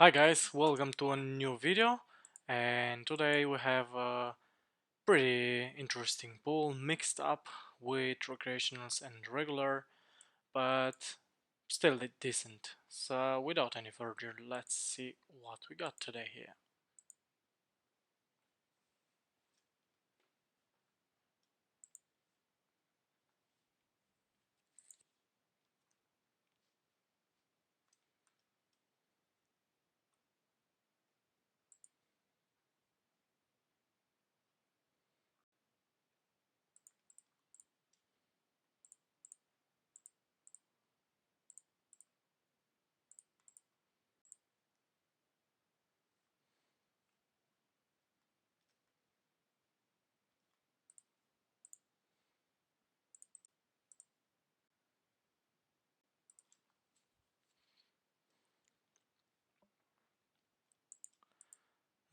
Hi guys, welcome to a new video, and today we have a pretty interesting pool mixed up with recreationals and regular, but still decent. So without any further, let's see what we got today here.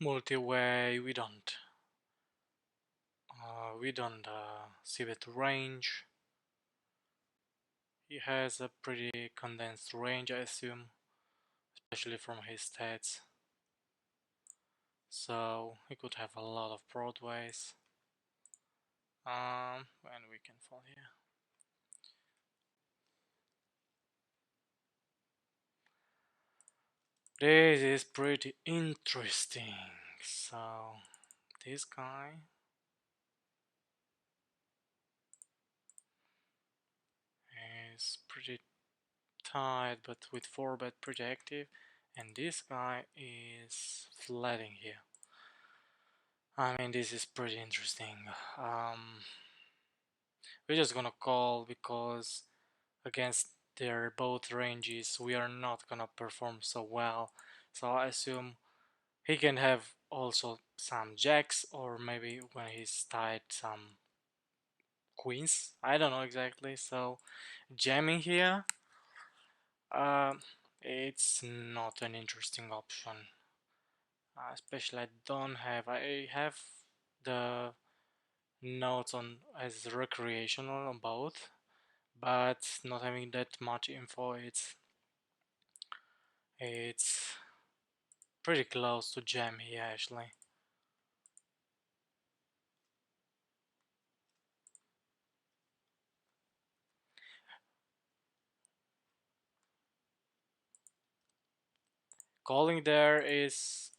Multi-way, we don't see it range. He has a pretty condensed range, I assume, especially from his stats. So he could have a lot of broadways. And we can fall here. This is pretty interesting. So this guy is pretty tight, but with 4-bet pretty active, and this guy is flatting here. I mean, this is pretty interesting. We're just gonna call because against their both ranges we are not gonna perform so well. So I assume he can have also some jacks, or maybe when he's tied some queens. I don't know exactly. So jamming here, uh, it's not an interesting option. Especially I have the notes on as recreational on both, but not having that much info, it's pretty close to jam here actually. Calling there is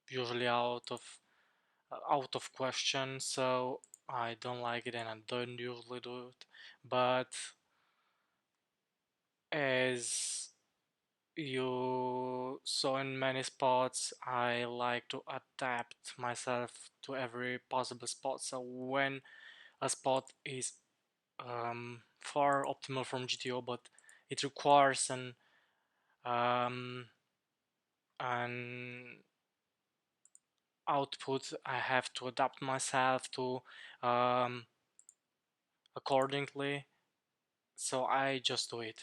usually out of question, so I don't like it and I don't usually do it. But as you saw in many spots, I like to adapt myself to every possible spot. So when a spot is far optimal from GTO, but it requires um, an output, I have to adapt myself to um, accordingly. So I just do it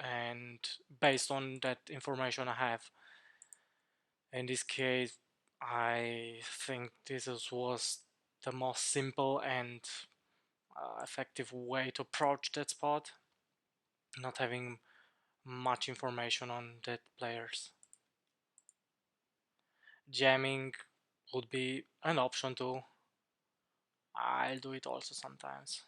and based on that information I have. In this case, I think was the most simple and effective way to approach that spot, not having much information on that players. Jamming would be an option too. I'll do it also sometimes.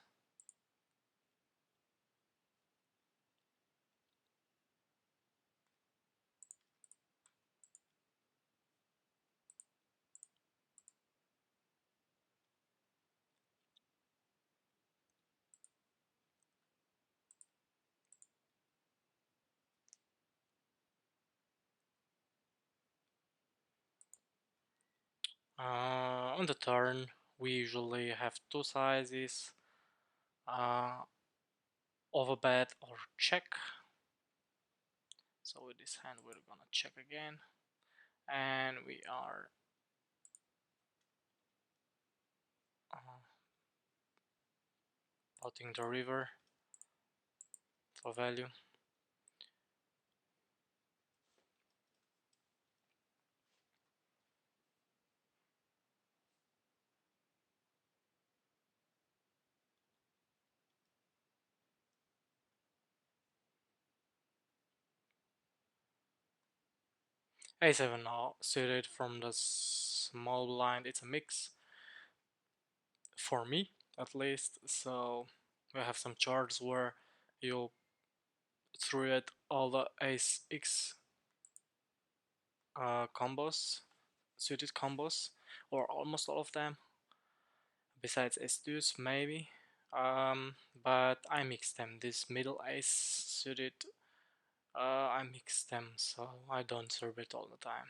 On the turn, we usually have two sizes, uh, overbet or check. So with this hand, we're gonna check again, and we are potting the river for value. A7 now suited from the small blind. It's a mix for me at least. So we have some charts where you throw it all the ace x combos, suited combos, or almost all of them, besides ace deuce maybe. But I mix them. This middle ace suited, I mix them, so I don't serve it all the time.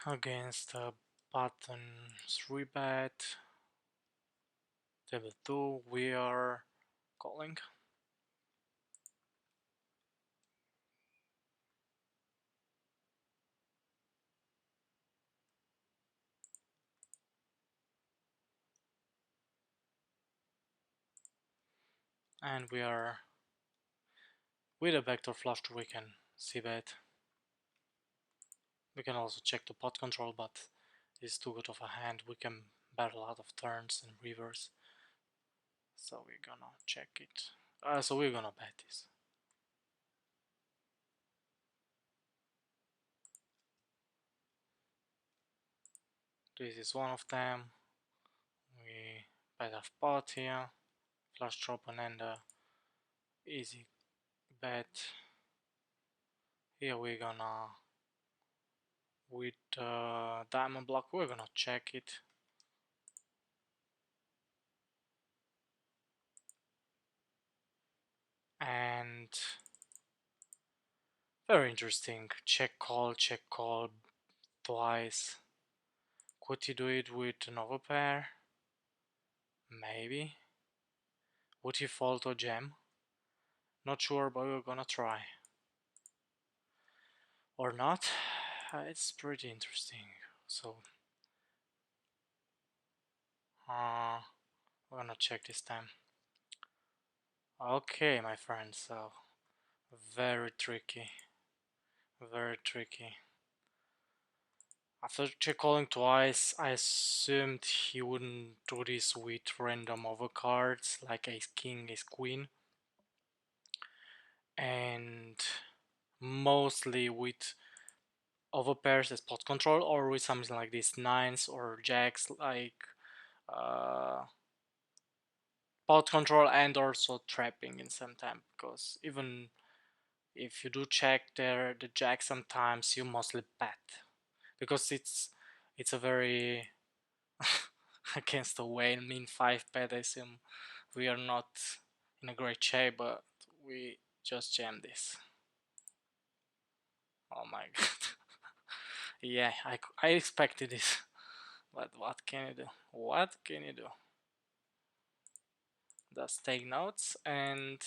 Against a button 3 bet, table 2, we are calling. And we are with a backdoor flush we can see bet. We can also check the pot control, but it's too good of a hand. We can bet a lot of turns and reverse. So we're gonna check it. So we're gonna bet this. This is one of them. We bet half pot here. Flush draw open ender. Easy bet. Here we're gonna, with diamond block, we're gonna check it. And very interesting. Check call twice. Could he do it with another pair? Maybe. Would he fold or jam? Not sure, but we're gonna try. Or not. It's pretty interesting. So we're gonna check this time. Okay, my friend, so very tricky. Very tricky. After check calling twice, I assumed he wouldn't do this with random overcards like ace king, ace queen, and mostly with overpairs as pot control, or with something like this nines or jacks like pot control, and also trapping in some time, because even if you do check there the jack, sometimes you mostly bet because it's a very against the Wayne mean 5 bet. I assume we are not in a great shape, but we just jam this. Oh my god. Yeah, I expected this, but what can you do? What can you do? Just take notes and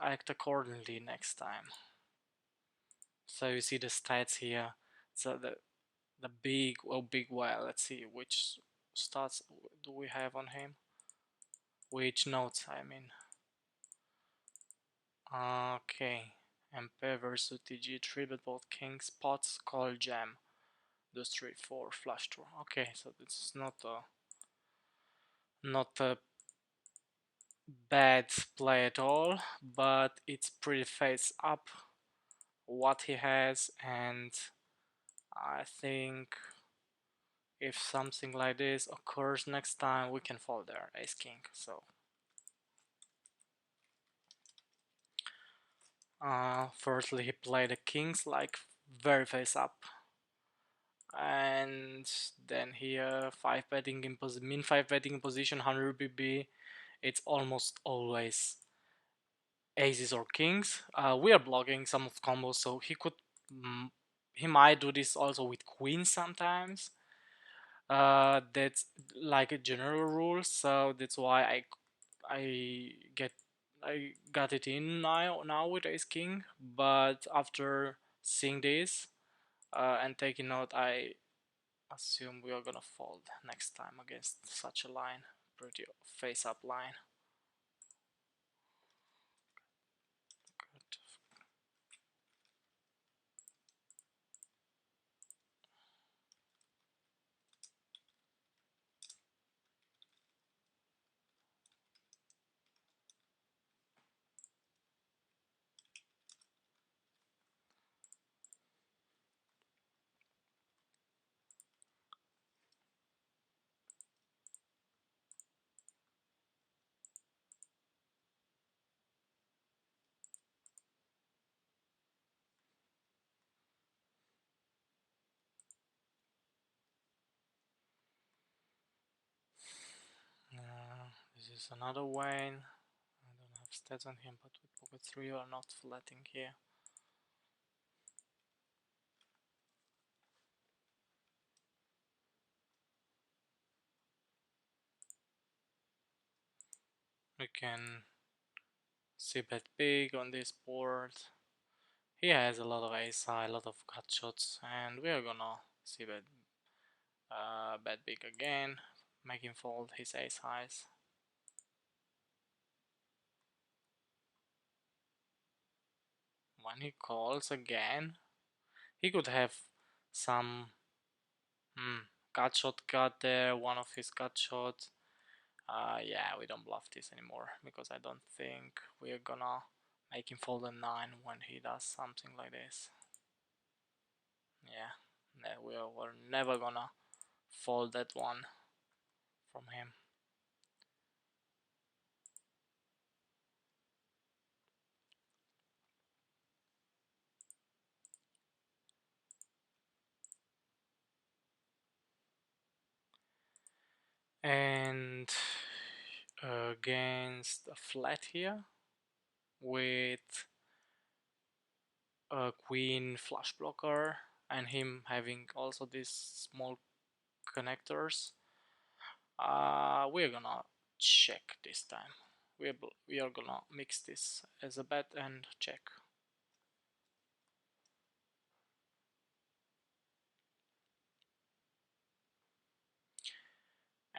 act accordingly next time. So you see the stats here. So the big well. Let's see which stats do we have on him. Which notes I mean. Okay. MP versus TG 3 bet both kings pots call jam. Those 3 4 flush draw. Okay, so this is not a bad play at all, but it's pretty face up what he has, and I think if something like this occurs next time we can fold there ace king. So firstly he played the kings like very face up, and then here 5 betting in min 5 betting in position 100 BB. It's almost always aces or kings. We are blocking some of combos, so he might do this also with queens sometimes. That's like a general rule, so that's why I get I got it in now with ace king, but after seeing this and taking note, I assume we are gonna fold next time against such a line, pretty face up line. Good. This is another Wayne. I don't have stats on him, but with pocket 3 are not flatting here. We can see bet big on this board. He has a lot of ace high, a lot of gut shots, and we are gonna see bet big again, make him fold his ace highs. When he calls again, he could have some gut shot cut there, one of his gut shots. Yeah, we don't bluff this anymore because I don't think we're gonna make him fold a 9 when he does something like this. Yeah, we're never gonna fold that one from him. And against a flat here with a queen flush blocker and him having also these small connectors, we're gonna check this time. We are gonna mix this as a bet and check.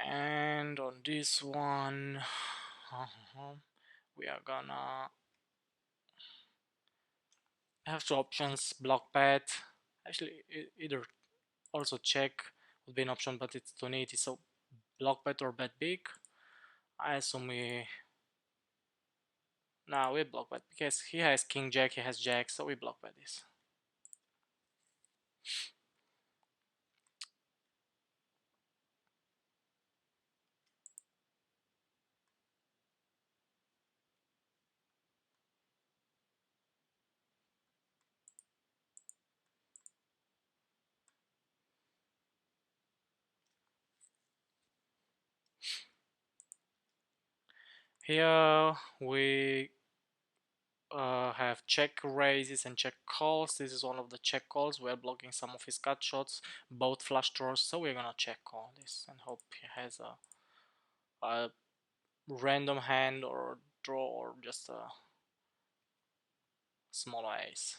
And on this one, we are gonna have two options: block bet. Actually, either also check would be an option, but it's 280, so block bet or bet big. I assume we block bet because he has king jack, he has jack, so we block bet this. Here we have check raises and check calls. This is one of the check calls. We're blocking some of his cut shots, both flush draws, so we're gonna check call this and hope he has a random hand or draw or just a small ace.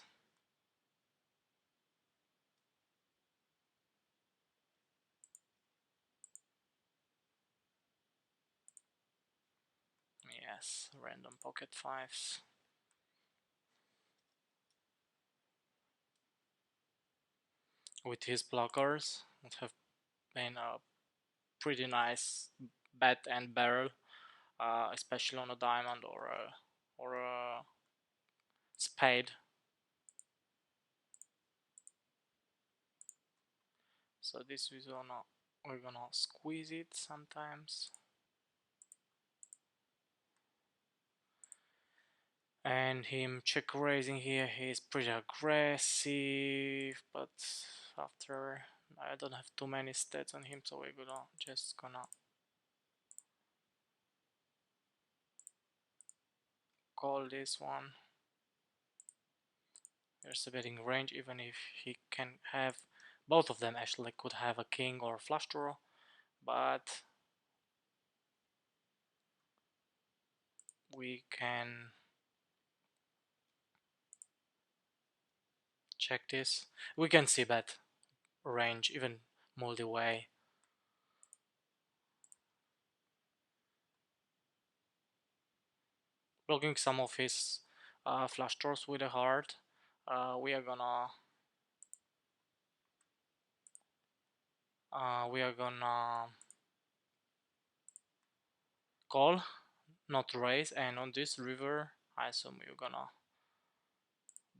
Yes, random pocket fives. With his blockers, would have been a pretty nice bet and barrel, especially on a diamond or a spade. So this is we're gonna squeeze it sometimes. And him check raising here, he's pretty aggressive, but after I don't have too many stats on him, so we're just gonna call this one. There's a betting range, even if he can have both of them actually could have a king or a flush draw, but we can check this. We can see bet range even multi-way. Blocking some of his flush draws with a heart. We are gonna call, not raise, and on this river I assume you're gonna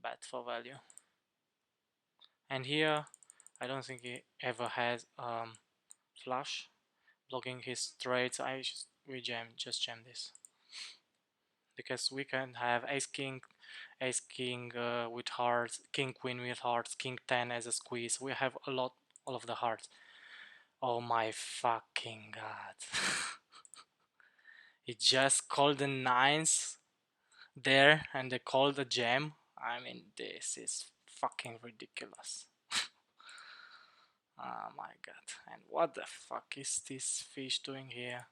bet for value. And here I don't think he ever has flush blocking his straight, so we just jam this because we can have ace king with hearts, king queen with hearts, king 10 as a squeeze. We have all of the hearts. Oh my fucking god. He just called the nines there and they called the jam. I mean, this is fucking ridiculous. Oh my god. And what the fuck is this fish doing here?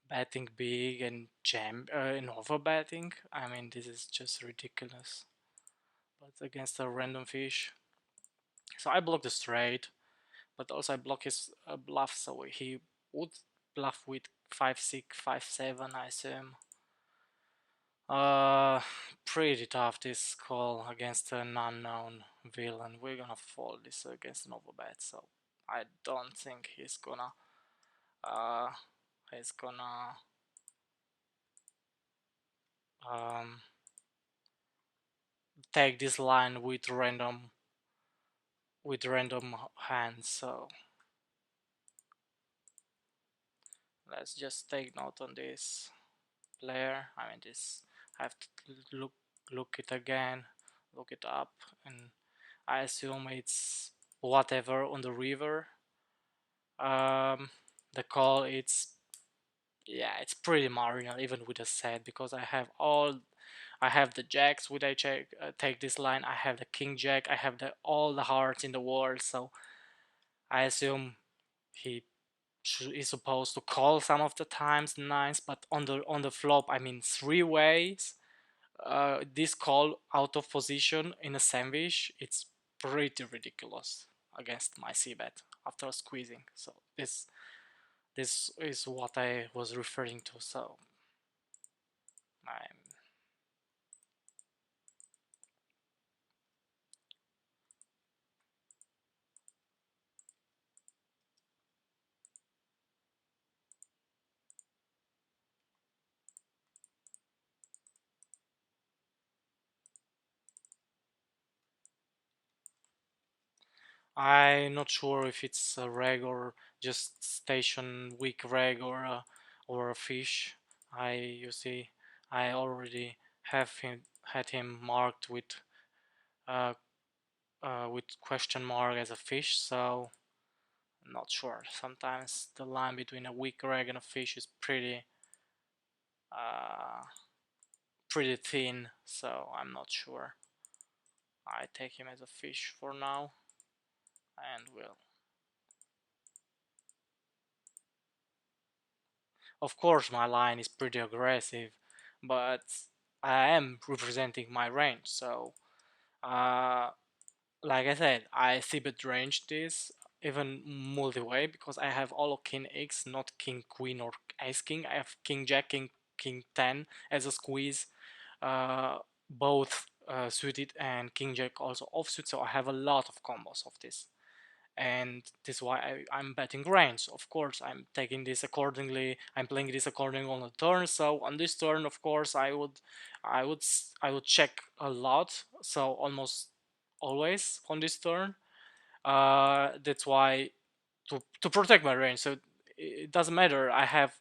Betting big and jam and over betting? I mean, this is just ridiculous. But against a random fish. So I block the straight, but also I block his bluff, so he would bluff with 5-6, 5-7, I assume. Uh, Pretty tough this call against an unknown villain. We're gonna fold this against an overbet, so I don't think uh he's gonna um take this line with random hands. So let's just take note on this player. I mean, this I have to look it again, look it up, and I assume it's whatever on the river. The call, it's, yeah, it's pretty marginal even with a set, because I have the jacks. Would I take this line? I have the king jack. I have the all the hearts in the world. So I assume he is supposed to call some of the times the nines, but on the flop, I mean, three ways. This call out of position in a sandwich, it's pretty ridiculous against my c bet after squeezing. So this is what I was referring to. So I'm I'm not sure if it's a reg or just station weak reg or a fish. You see, I already had him marked uh, with question mark as a fish, so I'm not sure. Sometimes the line between a weak reg and a fish is uh, pretty thin, so I'm not sure. I take him as a fish for now, and will. Of course, my line is pretty aggressive, but I am representing my range. So, uh, like I said, I c-bet range this even multi-way because I have all of king x, not king queen or ace king. I have king jack, king 10 as a squeeze, uh, both suited, and king jack also offsuit. So I have a lot of combos of this, and this is why I'm betting range. Of course, I'm taking this accordingly. I'm playing this accordingly on the turn. So on this turn, of course, I would check a lot. So almost always on this turn. That's why to protect my range. So it doesn't matter. I have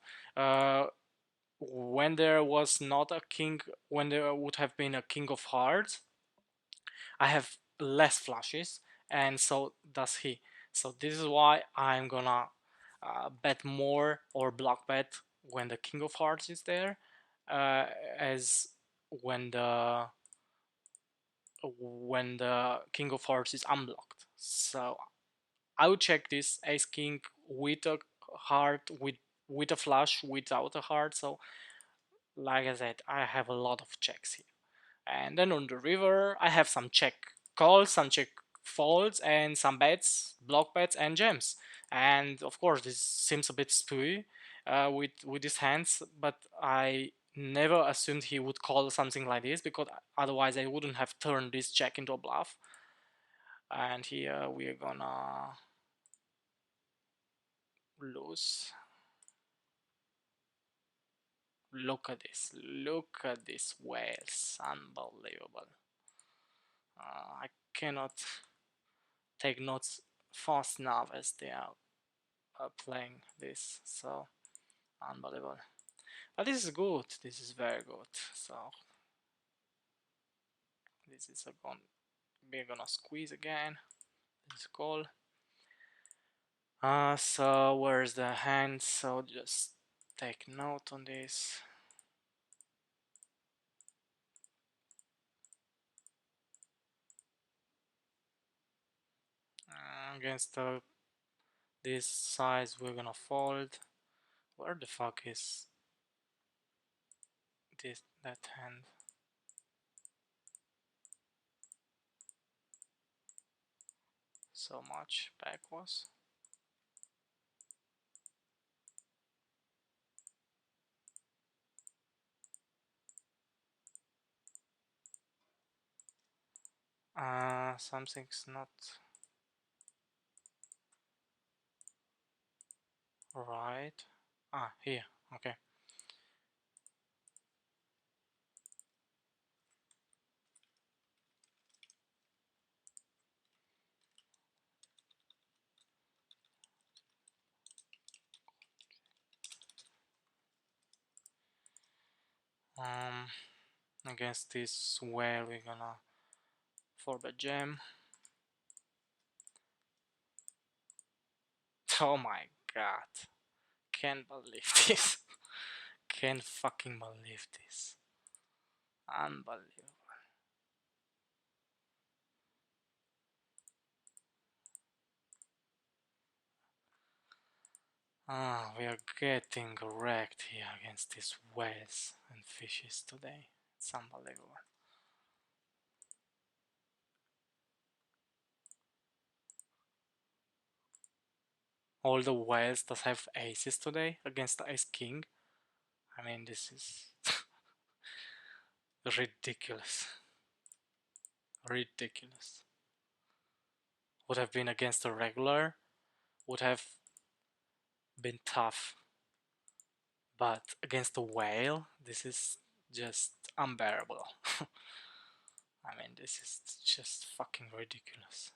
when there was not a king, when there would have been a king of hearts, I have less flushes, and so does he. So this is why I'm gonna bet more or block bet when the king of hearts is there, uh, as when the king of hearts is unblocked. So I would check this ace king with a heart, with a flush, without a heart. So Like I said, I have a lot of checks here. And then on the river, I have some check calls, some check folds, and some bets, block bets, and gems. And of course, this seems a bit spooky with his hands, but I never assumed he would call something like this because otherwise I wouldn't have turned this check into a bluff. And here we're gonna lose. Look at this whales, unbelievable. I cannot take notes fast enough as they are playing this, so unbelievable. But this is good, this is very good. So this is a gun, we're gonna squeeze again. This is cool. So where's the hand? So just take note on this. Against this size we're gonna fold. Where the fuck is that hand? So much backwards. Something's not right. Here, okay. Against this where we're gonna for the gem. Oh my god, can't believe this. Can't fucking believe this. Unbelievable. We are getting wrecked here against these whales and fishes today. It's unbelievable. All the whales that have aces today against the ace king. I mean, this is ridiculous. Ridiculous. Would have been against a regular, would have been tough. But against a whale, this is just unbearable. I mean, this is just fucking ridiculous.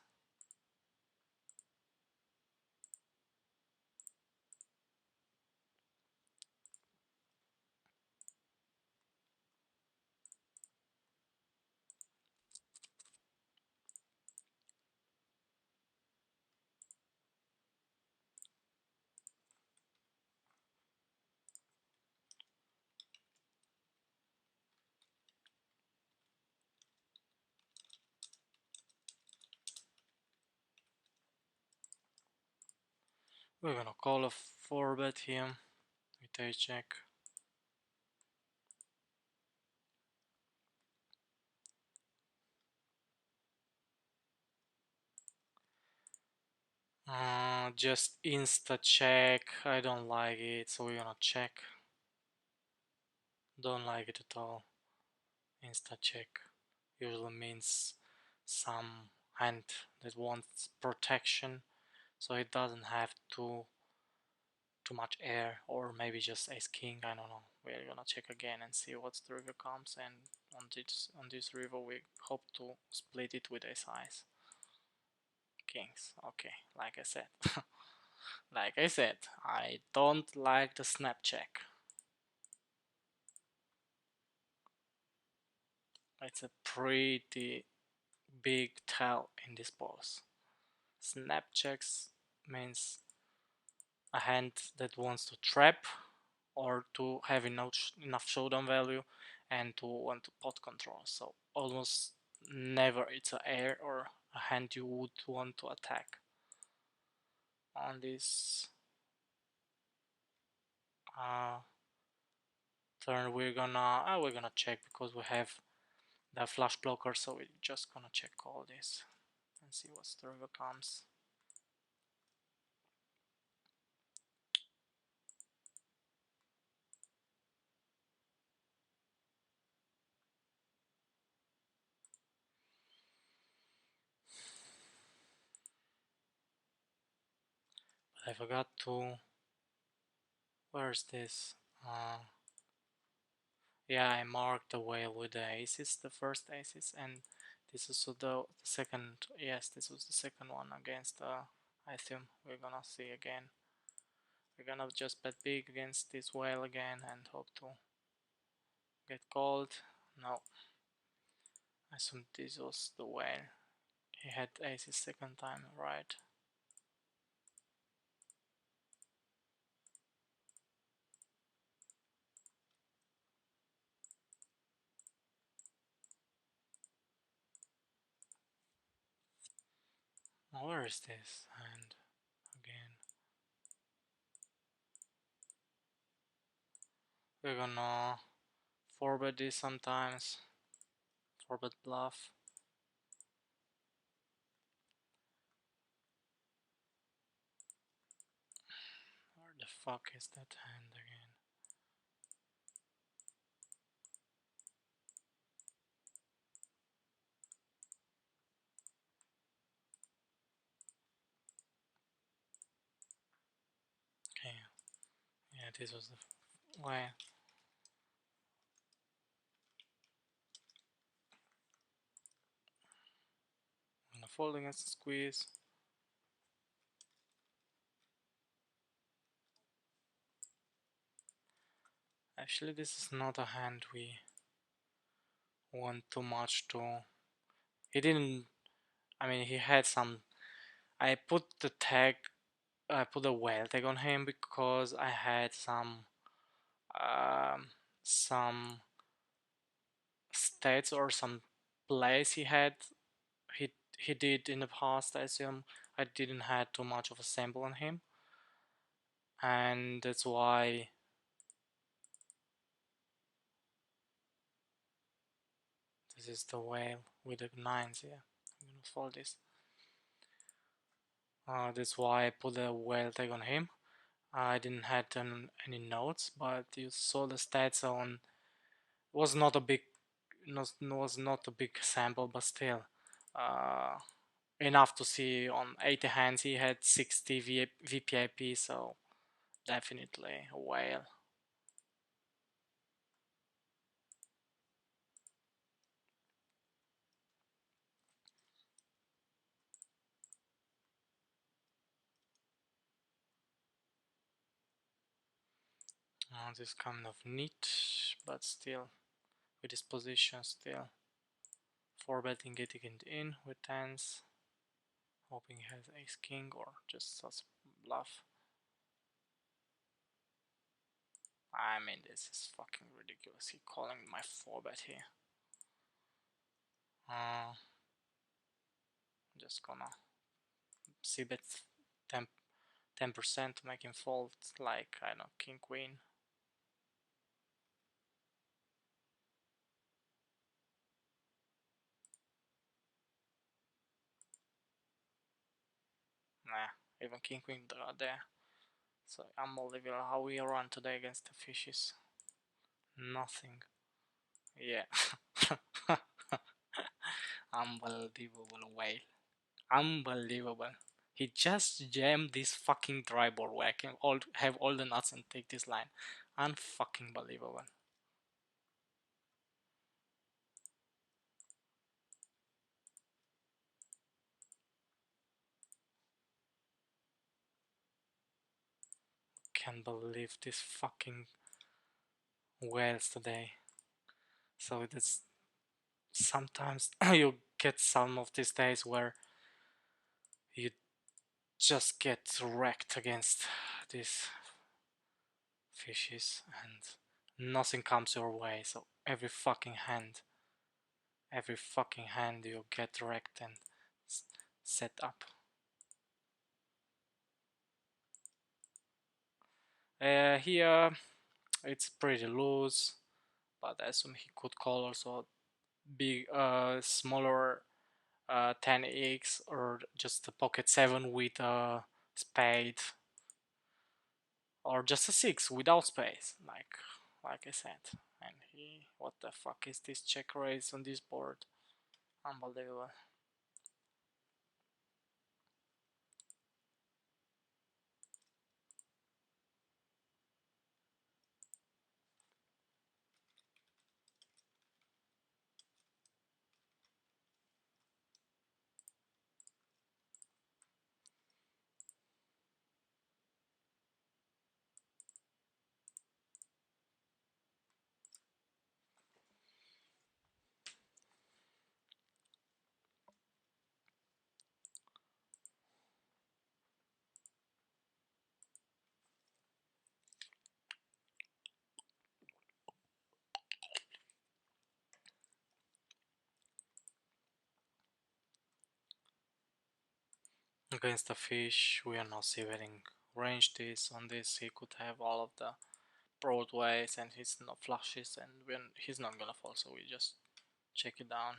We're gonna call a 4-bet here with a check. Just insta check. I don't like it, so we're gonna check. Don't like it at all. Insta check usually means some hand that wants protection, so it doesn't have too much air, or maybe just ace king, I don't know. We're gonna check again and see what the river comes, and on this river we hope to split it with ace highs. Kings, okay, like I said. Like I said, I don't like the snap check. It's a pretty big tell in this pose. Snap checks means a hand that wants to trap or to have enough showdown value and to want to pot control. So almost never it's a air or a hand you would want to attack. On this turn we're gonna check because we have the flush blocker, so we're just gonna check all this and see what the river comes. But I forgot to, where's this? Yeah, I marked the whale with the aces, the first aces, and this is also the second. Yes, this was the second one against I assume we're gonna see again. We're gonna just bet big against this whale again and hope to get called. No, I assume this was the whale. He had aces second time, right? Where is this hand again? We're gonna forbet this sometimes. Forbet bluff. Where the fuck is that hand again? Okay, yeah, this was the way. I'm gonna fold against the squeeze. Actually, this is not a hand we want too much to. He didn't. I mean, he had some. I put the tag. I put a whale tag on him because I had um, some stats or some plays he had. He he did in the past. I assume I didn't had too much of a sample on him, and that's why. This is the whale with the nines here. I'm gonna fold this. That's why I put a whale tag on him. I didn't had any notes, but you saw the stats on. Was not a big, was not a big sample, but still, uh, enough to see on 80 hands he had 60 VPIP, so definitely a whale. This kind of neat, but still with this position, still 4-betting, getting it in with tens, hoping he has ace king or just such bluff. I mean, this is fucking ridiculous. He calling my 4-bet here. Just gonna see bet 10% to make him fold, like, I don't know, king queen. Nah, even king queen draw there. So unbelievable how we run today against the fishes. Nothing. Yeah. Unbelievable way. Unbelievable. He just jammed this fucking dry board where I can have all the nuts and take this line. Unfucking believable. Can't believe this fucking whales today. So it's sometimes you get some of these days where you just get wrecked against these fishes and nothing comes your way. So every fucking hand you get wrecked and set up. Here It's pretty loose, but I assume he could call also big, smaller 10x or just a pocket 7 with a spade, or just a 6 without space, like I said. And he, what the fuck is this check raise on this board? Unbelievable. Against the fish, we are not even range this. On this, he could have all of the broadways and he's not flushes, and when he's not gonna fall, so we just check it down.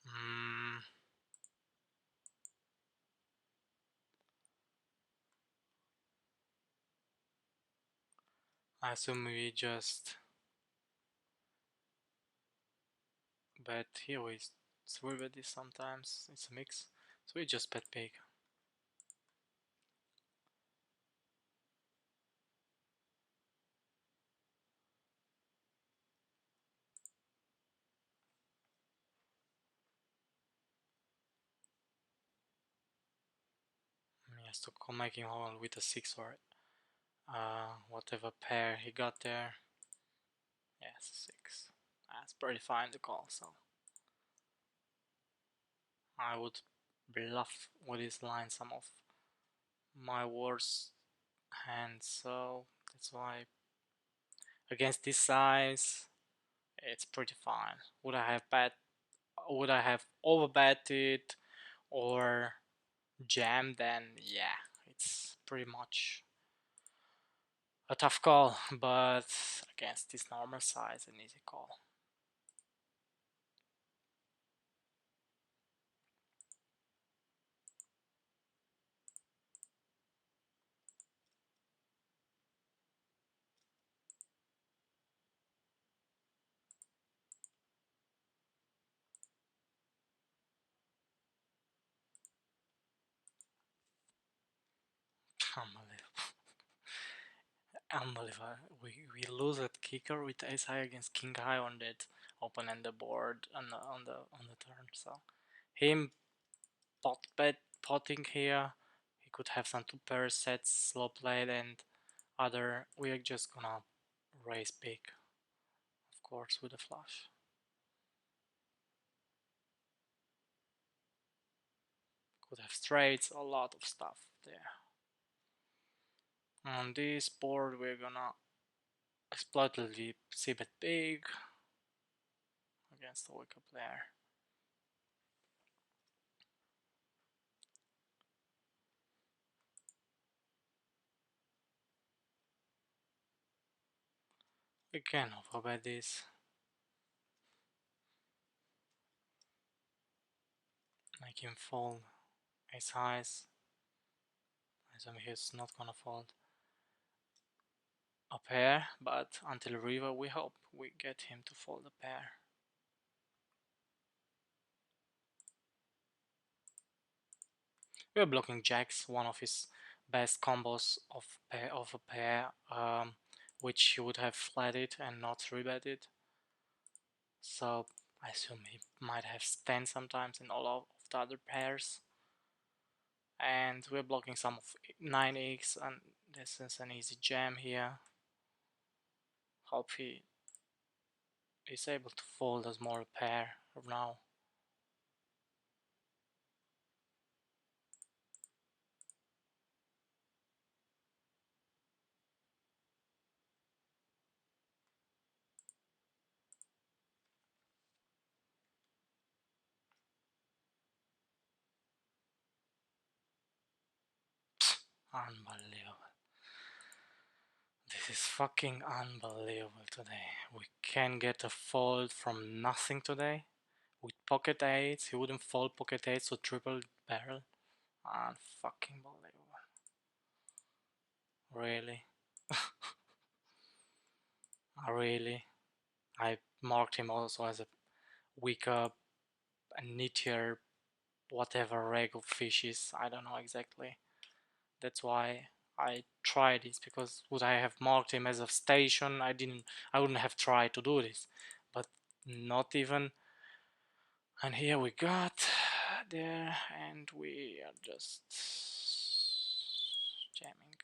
Mm, I assume we just bet here. We three bet this sometimes. It's a mix, so we just bet big. He has to come making home with a 6 or whatever pair he got there. Yes, 6. That's pretty fine to call, so I would bluff with this line some of my worst hands, so that's why against this size it's pretty fine. Would I have overbetted or jammed? Then yeah, it's pretty much a tough call, but against this normal size, an easy call. Unbelievable. Unbelievable. We lose at kicker with ace high against king high on that open-ended board on the turn. So him potting here, he could have some two pair sets slow played, and other we're just gonna raise big, of course, with a flush. Could have straights, a lot of stuff there. On this board we're gonna exploit the c-bet big against a weaker player. We can overbet this. Make him fold ace highs. I assume he's not gonna fold a pair, but until river we hope we get him to fold a pair. We are blocking jacks, one of his best combos of a pair, which he would have flatted and not rebetted. So I assume he might have stand sometimes in all of the other pairs. and we're blocking some of 9x, and this is an easy jam here. Hope he is able to fold a small pair now. Unbelievable. This is fucking unbelievable today. We can get a fold from nothing today. With pocket eights, he wouldn't fold pocket eights, so triple barrel. Unfucking believable. Really? Really? I marked him also as a weaker, a nittier, whatever reg of fishes. I don't know exactly. That's why I tried this, because would I have marked him as a station, I wouldn't have tried to do this. But not even. And here we got there, and we are just jamming.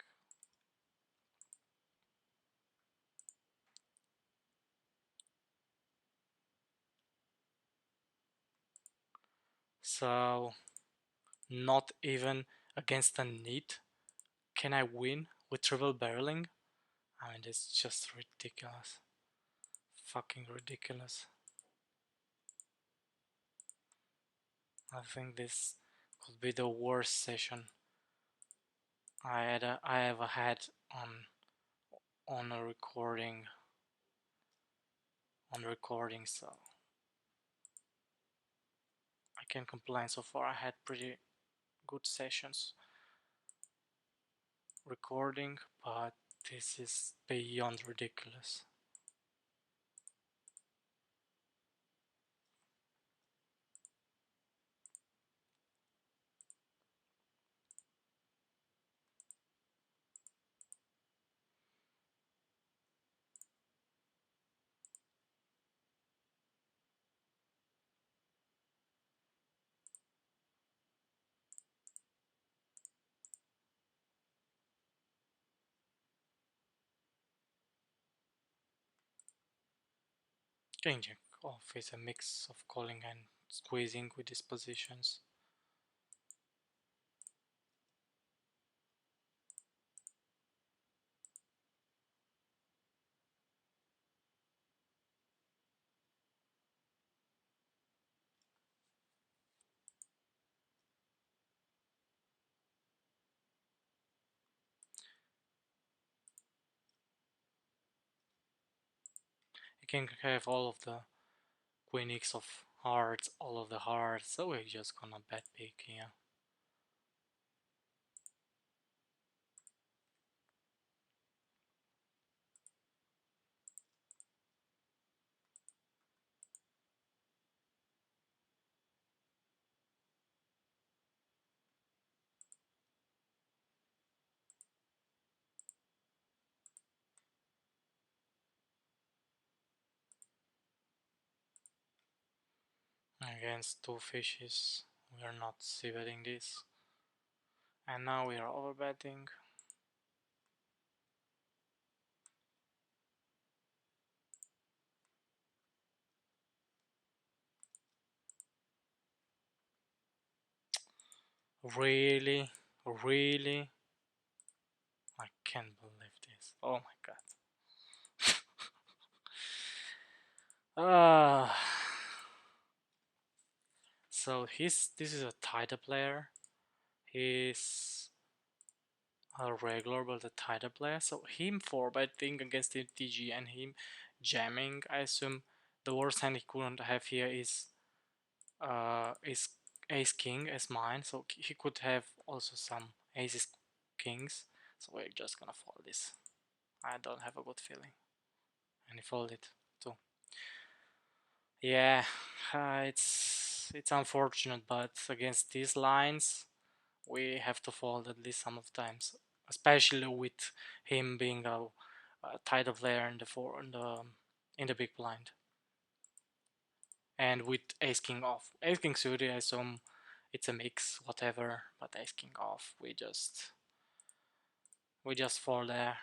So not even against a need can I win with triple barreling. I mean, it's just ridiculous. Fucking ridiculous. I think this could be the worst session I ever had on a recording, so I can't complain. So far I had pretty good sessions recording, but this is beyond ridiculous. King jack off is a mix of calling and squeezing with these positions. You can have all of the queen x of hearts, all of the hearts, so we're just gonna bet big here. Against two fishes, we are not c-betting this. And now we are overbetting. Really? Really? I can't believe this. Oh my god. Ah. So this is a tighter player. He's a regular but a tighter player. So him 4-betting against the TG and him jamming, I assume the worst hand he couldn't have here is ace king as mine. So he could have also some aces kings. So we're just gonna fold this. I don't have a good feeling. And he folded too. Yeah, it's unfortunate, but against these lines we have to fold at least some of times, especially with him being a tighter player in the in the big blind, and with ace king off, ace king suited. I assume it's a mix, whatever. But ace king off, we just fall there.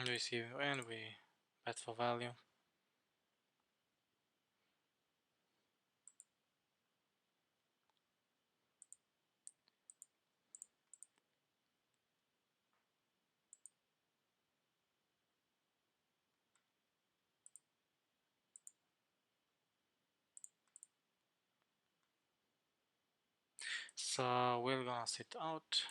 We see, and we bet for value. So we're gonna sit out.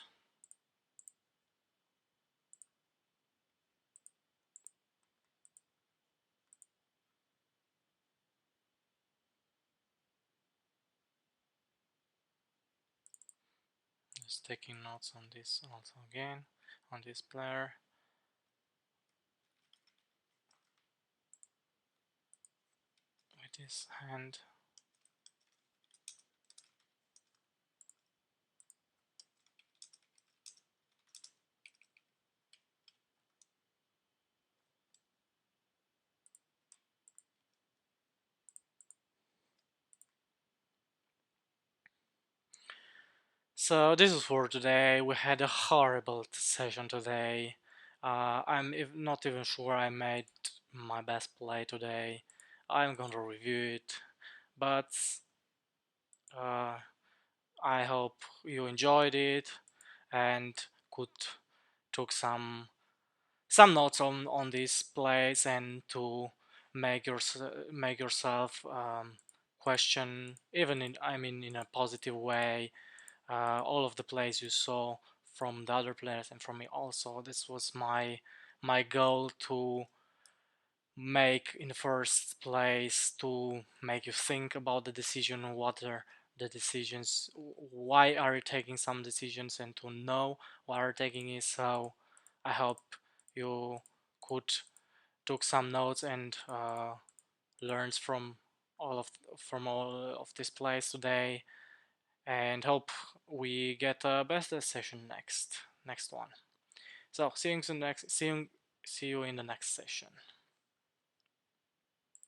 Just taking notes on this also again, on this player. With this hand. So this is for today. We had a horrible session today. I'm not even sure I made my best play today. I'm gonna review it, but uh, I hope you enjoyed it and could took some notes on these plays and to make yourself question, even in, I mean, in a positive way, all of the plays you saw from the other players and from me also. This was my goal, to make in the first place, to make you think about the decision, what are the decisions, why are you taking some decisions, and to know why are you taking it. So I hope you could took some notes and learns from all of this plays today, and hope we get a best session next one. So see you in the next session.